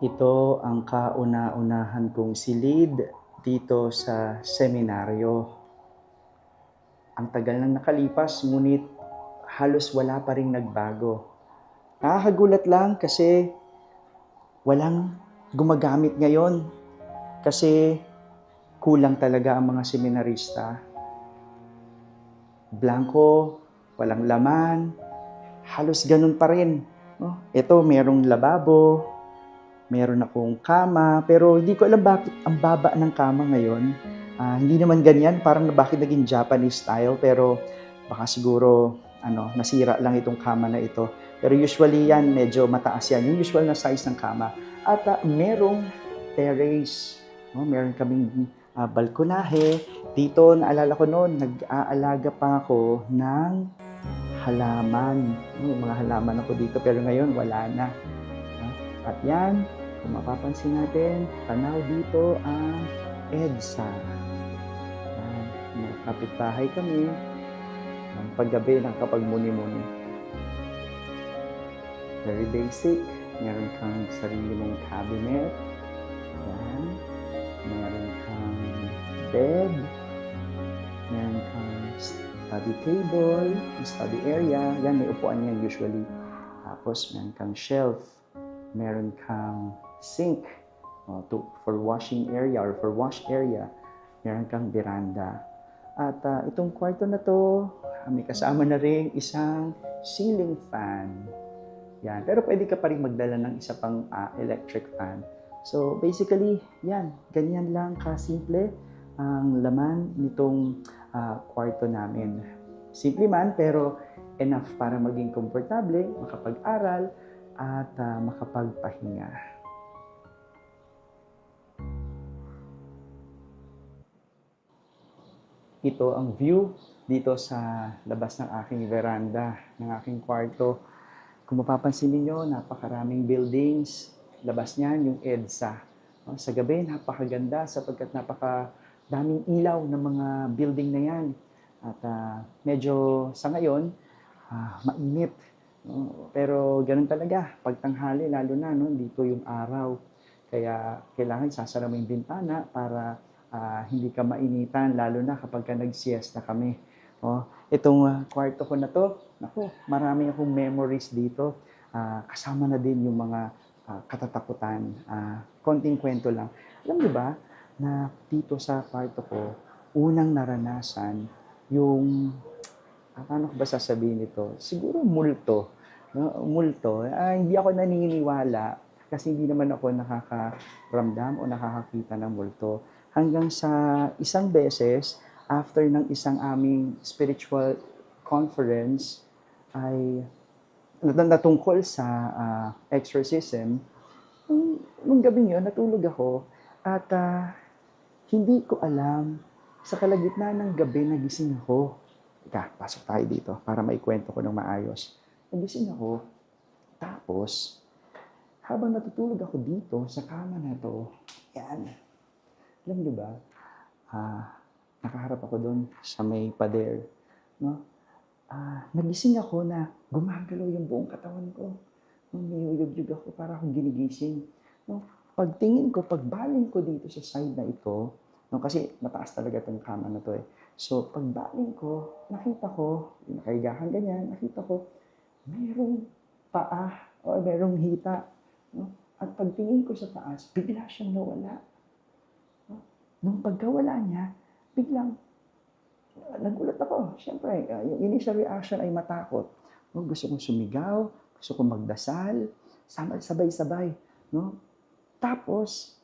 Ito ang kauna-unahan kong silid dito sa seminaryo. Ang tagal nang nakalipas ngunit halos wala pa ring nagbago. Nakakagulat lang kasi walang gumagamit ngayon kasi kulang talaga ang mga seminarista. Blanko, walang laman, halos ganun pa rin. Ito, merong lababo, meron akong kama, pero hindi ko alam bakit ang baba ng kama ngayon. Hindi naman ganyan, parang bakit naging Japanese style, pero baka siguro nasira lang itong kama na ito. Pero usually yan, medyo mataas yan, yung usual na size ng kama. At merong terrace, meron kaming balkonahe. Dito, naalala ko noon, nag-aalaga pa ako ng halaman. Mga halaman ako dito, pero ngayon wala na. At yan, kung mapapansin natin, tanaw dito ang EDSA. Mga kapitbahay kami, ng paggabi ng kapagmuni-muni. Very basic. Meron kang sarili mong cabinet. Yan. Meron kang bed. Meron kang study table, study area. Yan, may upuan yan usually. Tapos, meron kang shelf. Meron kang sink for washing area or for wash area. Meron kang veranda. At itong kwarto na to, may kasama na rin isang ceiling fan. Yan. Pero pwede ka pa rin magdala ng isa pang electric fan. So basically, yan. Ganyan lang kasimple ang laman nitong kwarto namin. Simple man, pero enough para maging komportable, makapag-aral, at makapagpahinga. Ito ang view dito sa labas ng aking veranda, ng aking kwarto. Kung mapapansin niyo, napakaraming buildings. Labas niyan yung EDSA. Sa gabi, napakaganda sapagkat napakadaming ilaw ng mga building na yan. At medyo sa ngayon, mainit. Pero ganun talaga, pagtanghali, lalo na, dito yung araw. Kaya kailangan sasara mo yung bintana para hindi ka mainitan, lalo na kapag ka nag-siesta kami. Itong kwarto ko na to, naku, marami akong memories dito. Kasama na din yung mga katatakutan. Konting kwento lang. Alam niyo ba na dito sa kwarto ko, unang naranasan yung, paano ko ba sasabihin ito? Siguro multo. Multo. Hindi ako naniniwala kasi hindi naman ako nakakaramdam o nakakakita ng multo. Hanggang sa isang beses, after ng isang aming spiritual conference, ay natungkol sa exorcism, nung gabing yun, natulog ako at hindi ko alam, sa kalagitnaan ng gabi, nagising ako. Pasok tayo dito para maikwento ko ng maayos. Nagising ako, tapos, habang natutulog ako dito sa kama na to, yan, alam niyo ba, nakaharap ako doon sa may pader. Nagising ako na gumagalaw yung buong katawan ko. Niyuyug-yug ako, para akong ginigising. Pagtingin ko, pagbaling ko dito sa side na ito, kasi mataas talaga itong kama na to eh. So, pagbaling ko, nakita ko, nakahiga kang ganyan, nakita ko, mayroong paa o mayroong hita. At pagtingin ko sa taas, bigla siyang nawala. Nung pagkawala niya, biglang nagulat ako. Siyempre, yung initial reaction ay matakot. Gusto kong sumigaw, gusto kong magdasal, sabay-sabay. Tapos,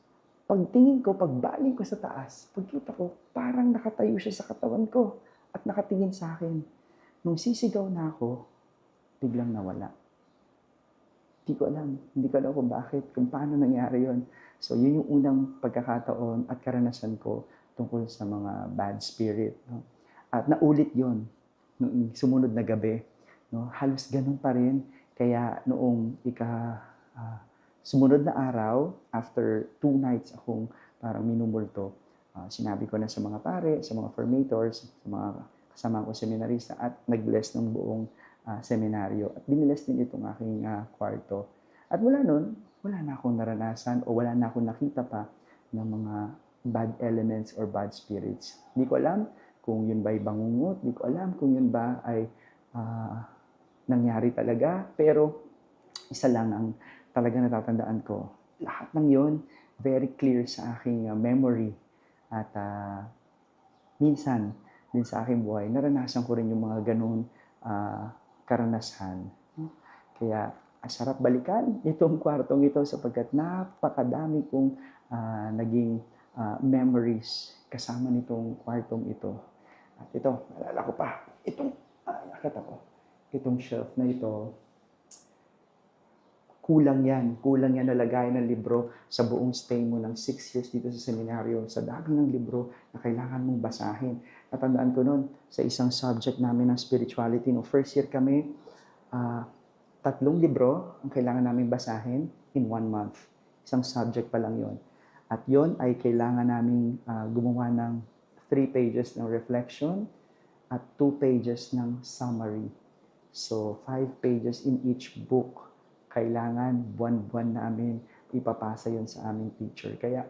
pagtingin ko, pagbaling ko sa taas, pagkita ko, parang nakatayo siya sa katawan ko at nakatingin sa akin. Nung sisigaw na ako, biglang nawala. Hindi ko alam kung bakit, kung paano nangyari yon. So, yun yung unang pagkakataon at karanasan ko tungkol sa mga bad spirit. At naulit yon noong sumunod na gabi. Halos ganun pa rin. Kaya noong sumunod na araw, after 2 nights akong parang minumulto, sinabi ko na sa mga pare, sa mga formators, sa mga kasama ko seminarista at nag-bless ng buong seminaryo. At binibless din itong aking kwarto. At mula nun, wala na akong naranasan o wala na akong nakita pa ng mga bad elements or bad spirits. Hindi ko alam kung yun ba ay bangungot, hindi ko alam kung yun ba ay ah, nangyari talaga, pero isa lang ang talaga natatandaan ko. Lahat ng yon very clear sa aking memory at minsan din sa aking buhay, naranasan ko rin yung mga ganun karanasan. Kaya sarap balikan itong kwartong ito sapagkat napakadami kong naging memories kasama nitong kwartong ito. At ito, naalala ko pa, nakita ko, itong shelf na ito, kulang yan nalagay ng libro sa buong stay mo ng 6 years dito sa seminaryo, sa dami ng libro na kailangan mong basahin. Natandaan ko noon, sa isang subject namin ng spirituality, no first year kami, 3 libro ang kailangan namin basahin in 1 month. Isang subject pa lang yon. At yon ay kailangan namin gumawa ng 3 pages ng reflection at 2 pages ng summary. So, 5 pages in each book. Kailangan buwan-buwan namin ipapasa yon sa aming teacher. Kaya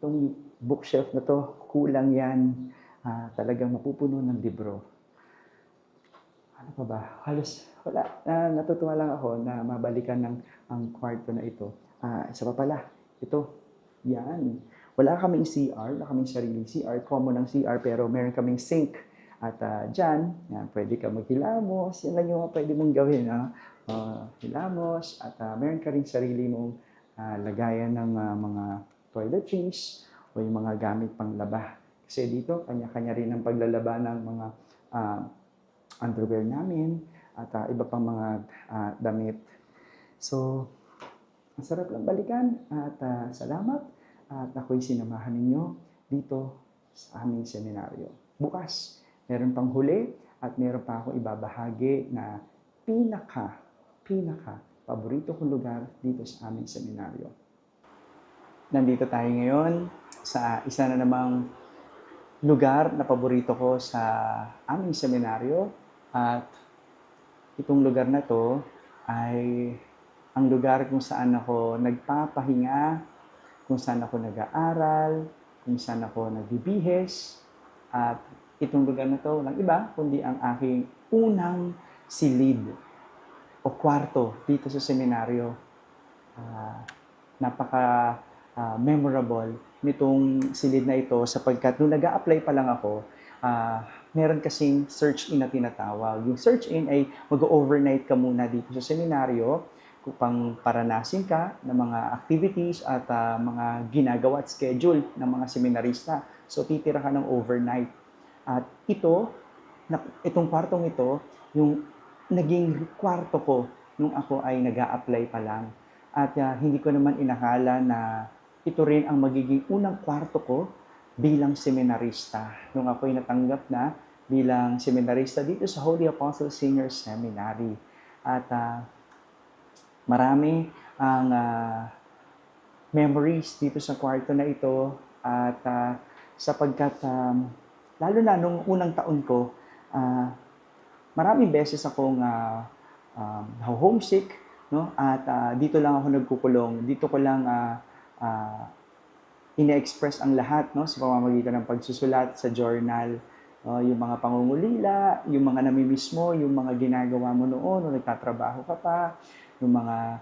itong bookshelf na to, kulang yan. Talagang mapupuno ng libro. Ano pa ba? Halos wala. Natutuwa lang ako na mabalikan ang kwarto na ito. Isa pa pala, ito, yan. Wala kaming CR, wala kaming sariling CR, common ng CR, pero meron kaming sink. At dyan, yan, pwede ka maghilamos. Yan lang yung pwede mong gawin. Hilamos. At meron ka rin sarili mong lagayan ng mga toiletries o yung mga gamit pang laba. Kasi dito, kanya-kanya rin ang paglalaba ng mga underwear namin at iba pang mga damit. So, ang sarap lang balikan at salamat at ako'y sinamahan ninyo dito sa aming seminaryo. Bukas, meron pang huli at meron pa akong ibabahagi na pinaka paborito kong lugar dito sa aming seminaryo. Nandito tayo ngayon sa isa na namang lugar na paborito ko sa aming seminaryo at itong lugar na to ay ang lugar kung saan ako nagpapahinga, kung saan ako nag-aaral, kung saan ako nagbibihes at itong lugar na to walang iba kundi ang aking unang silid o kwarto dito sa seminaryo. Memorable nitong silid na ito sapagkat nung nag-a-apply pa lang ako, meron kasing search-in na tinatawag. Yung search-in ay mag-overnight ka muna dito sa seminaryo upang paranasin ka ng mga activities at mga ginagawa at schedule ng mga seminarista. So, titira ka ng overnight. At itong kwartong ito, yung naging kwarto ko nung ako ay nag-a-apply pa lang. At hindi ko naman inakala na ito rin ang magiging unang kwarto ko bilang seminarista. Nung ako ay natanggap na bilang seminarista dito sa Holy Apostle Senior Seminary. At marami ang memories dito sa kwarto na ito. At sapagkat lalo na nung unang taon ko, maraming beses akong homesick, no? At dito lang ako nagkukulong. Dito ko lang ina-express ang lahat, no, sa pamamagitan ng pagsusulat sa journal. Yung mga pangungulila, yung mga namimiss mo, yung mga ginagawa mo noon, nung nagtatrabaho ka pa, yung mga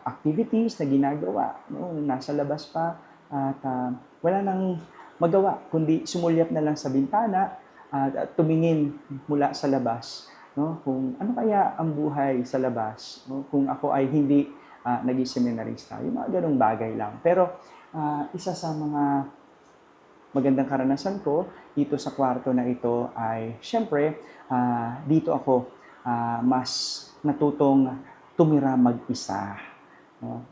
activities na ginagawa, no, nasa labas pa. At wala nang magawa, kundi sumulyap na lang sa bintana at tumingin mula sa labas, no, kung ano kaya ang buhay sa labas, no, kung ako ay hindi naging seminarista. Yung mga ganong bagay lang. Pero isa sa mga magandang karanasan ko dito sa kwarto na ito ay syempre dito ako mas natutong tumira mag-isa. No?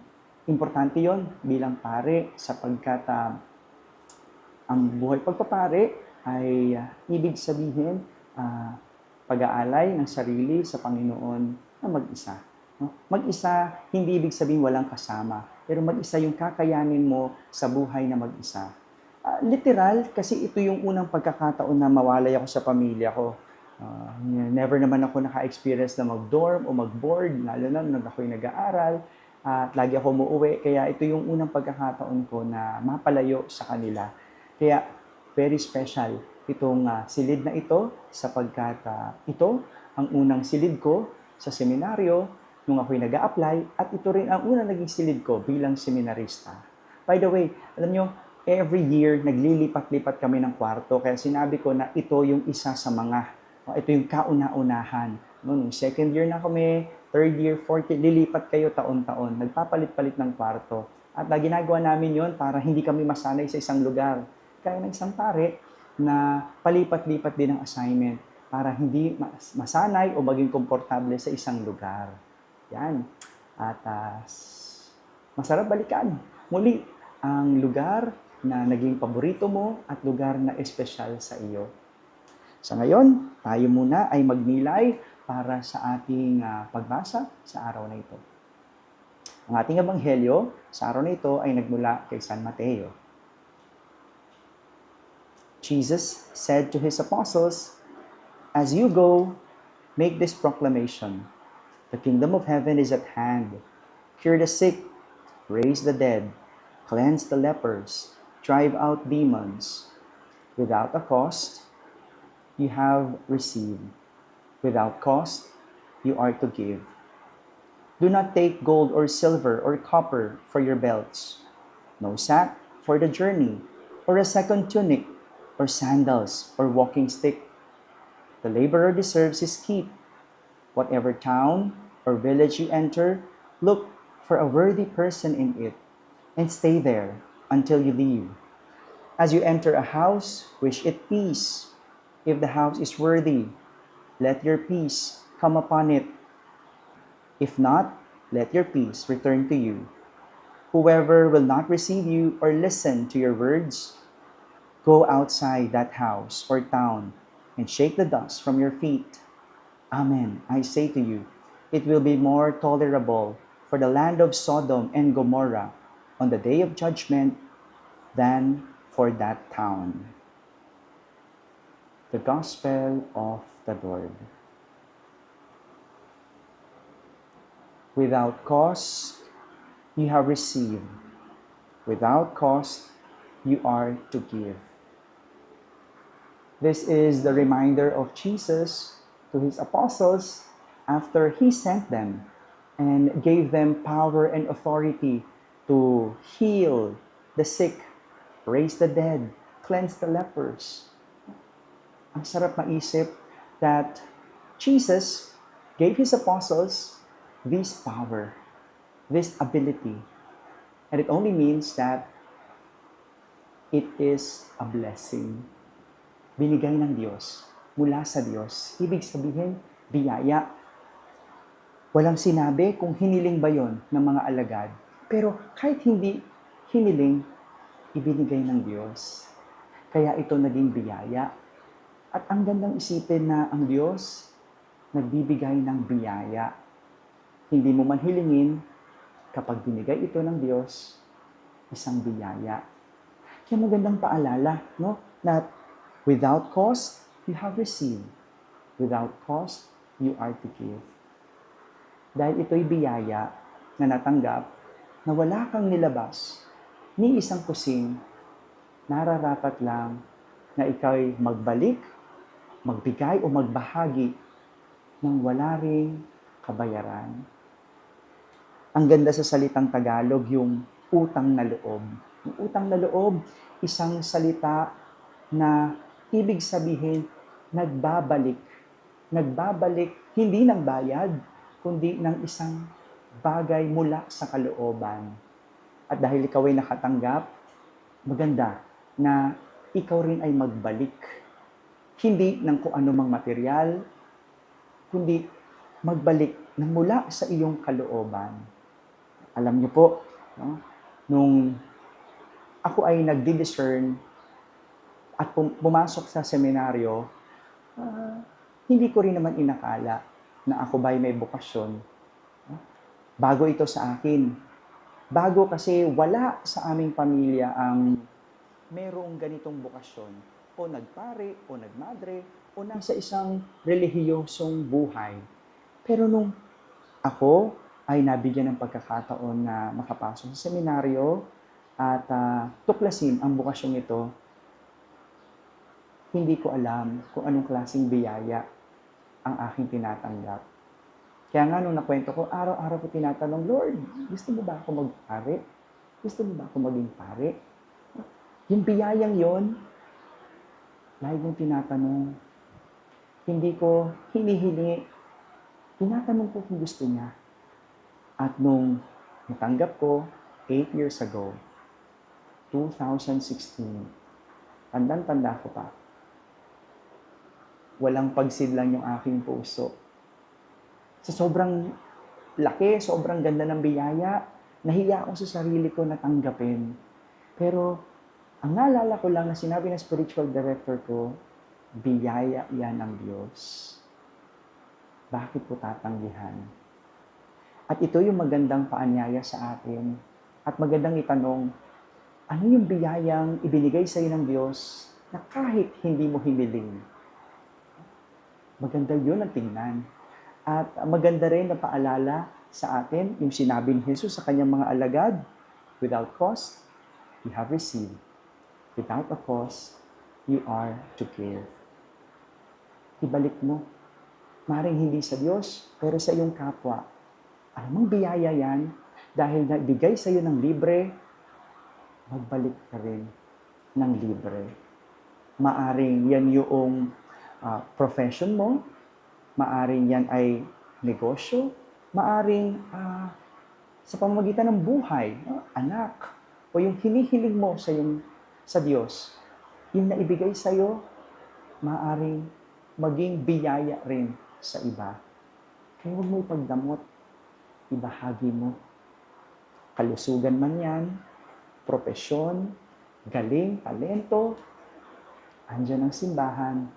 Importante yon bilang pare sapagkat ang buhay pagpapare ay ibig sabihin pag-aalay ng sarili sa Panginoon na mag-isa. No? Mag-isa, hindi ibig sabihin walang kasama, pero mag-isa yung kakayanin mo sa buhay na mag-isa. Literal, kasi ito yung unang pagkakataon na mawalay ako sa pamilya ko. Never naman ako naka-experience na mag-dorm o mag-board, lalo na nung ako'y nag-aaral. At lagi ako umuuwi, kaya ito yung unang pagkakataon ko na mapalayo sa kanila. Kaya very special itong silid na ito sapagkat ito ang unang silid ko sa seminaryo nung ako'y nag apply at ito rin ang unang naging silid ko bilang seminarista. By the way, alam nyo, every year naglilipat-lipat kami ng kwarto kaya sinabi ko na ito yung isa sa mga, ito yung kauna-unahan. No, nung second year na kami, third year, fourth year, lilipat kayo taon-taon. Nagpapalit-palit ng kwarto. At ginagawa namin yon para hindi kami masanay sa isang lugar. Kaya ng isang pare na palipat-lipat din ang assignment para hindi masanay o maging komportable sa isang lugar. Yan. At masarap balikan muli ang lugar na naging paborito mo at lugar na espesyal sa iyo. Sa ngayon, tayo muna ay magnilay para sa ating pagbasa sa araw na ito. Ang ating ebanghelyo sa araw na ito ay nagmula kay San Mateo. Jesus said to his apostles, "As you go, make this proclamation. The kingdom of heaven is at hand. Cure the sick, raise the dead, cleanse the lepers, drive out demons. Without a cost, you have received. Without cost, you are to give. Do not take gold or silver or copper for your belts, no sack for the journey, or a second tunic, or sandals, or walking stick. The laborer deserves his keep. Whatever town or village you enter, look for a worthy person in it, and stay there until you leave. As you enter a house, wish it peace. If the house is worthy, let your peace come upon it. If not, let your peace return to you. Whoever will not receive you or listen to your words, go outside that house or town and shake the dust from your feet. Amen, I say to you, it will be more tolerable for the land of Sodom and Gomorrah on the day of judgment than for that town." The Gospel of the Lord. Without cost, you have received. Without cost, you are to give. This is the reminder of Jesus to his apostles after he sent them and gave them power and authority to heal the sick, raise the dead, cleanse the lepers. Ang sarap maisip that Jesus gave his apostles this power, this ability. And it only means that it is a blessing. Binigay ng Diyos, mula sa Diyos. Ibig sabihin, biyaya. Walang sinabi kung hiniling ba yon ng mga alagad. Pero kahit hindi hiniling, ibinigay ng Diyos. Kaya ito naging biyaya. At ang gandang isipin na ang Diyos nagbibigay ng biyaya. Hindi mo man hilingin, kapag binigay ito ng Diyos, isang biyaya. Kaya magandang paalala, no? Na without cost, you have received. Without cost, you are to give. Dahil ito'y biyaya na natanggap na wala kang nilabas, ni isang kusing, nararapat lang na ikaw'y magbalik, magbigay o magbahagi ng wala ring kabayaran. Ang ganda sa salitang Tagalog, yung utang na loob. Yung utang na loob, isang salita na ibig sabihin, nagbabalik. Nagbabalik, hindi ng bayad, kundi ng isang bagay mula sa kalooban. At dahil ikaw ay nakatanggap, maganda na ikaw rin ay magbalik. Hindi ng kung anumang material, kundi magbalik ng mula sa iyong kalooban. Alam niyo po, no? Nung ako ay nagdi-discern at pumasok sa seminaryo, hindi ko rin naman inakala na ako ba'y may bokasyon. Bago ito sa akin. Bago kasi wala sa aming pamilya ang merong ganitong bokasyon. O nagpare, o nagmadre, o nasa isang relihiyosong buhay. Pero nung ako ay nabigyan ng pagkakataon na makapasok sa seminaryo at tuklasin ang bukasyong ito, hindi ko alam kung anong klaseng biyaya ang aking tinatanggap. Kaya nga nung nakwento ko, araw-araw ko tinatanong, Lord, gusto mo ba ako magpare? Gusto mo ba ako maging pare? Yung biyayang yon, lagi kong tinatanong. Hindi ko hinihingi. Tinatanong ko kung gusto niya. At nung natanggap ko, 8 years ago, 2016, tandang-tanda ko pa, walang pagsidlang yung aking puso. Sa sobrang laki, sobrang ganda ng biyaya, nahiya ako sa sarili ko na tanggapin. Pero, ang naalala ko lang na sinabi ng spiritual director ko, biyaya yan ng Diyos. Bakit ko tatanggihan? At ito yung magandang paanyaya sa atin. At magandang itanong, ano yung biyayang ibinigay sa iyo ng Diyos na kahit hindi mo hiniling? Maganda yun ang tingnan. At maganda rin na paalala sa atin yung sinabi ni Jesus sa kanyang mga alagad, without cost, you have received. Without a cost, you are to give. Ibalik mo. Maring hindi sa Diyos, pero sa iyong kapwa. Anong biyaya yan? Dahil nagbigay sa iyo ng libre, magbalik ka rin ng libre. Maaring yan yung profession mo, maaring yan ay negosyo, maaring sa pamamagitan ng buhay, anak, o yung hinihiling mo sa Diyos, yung naibigay sa iyo, maaring maging biyaya rin sa iba. Kaya huwag mo ipagdamot, ibahagi mo. Kalusugan man yan, propesyon, galing, talento, andyan ang simbahan,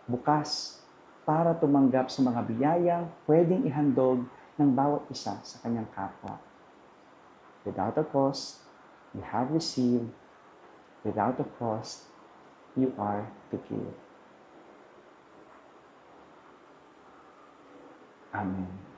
bukas para tumanggap sa mga biyayang pwedeng ihandog ng bawat isa sa kanyang kapwa. Without a cost, you have received. Without a cost, you are to give. Amen.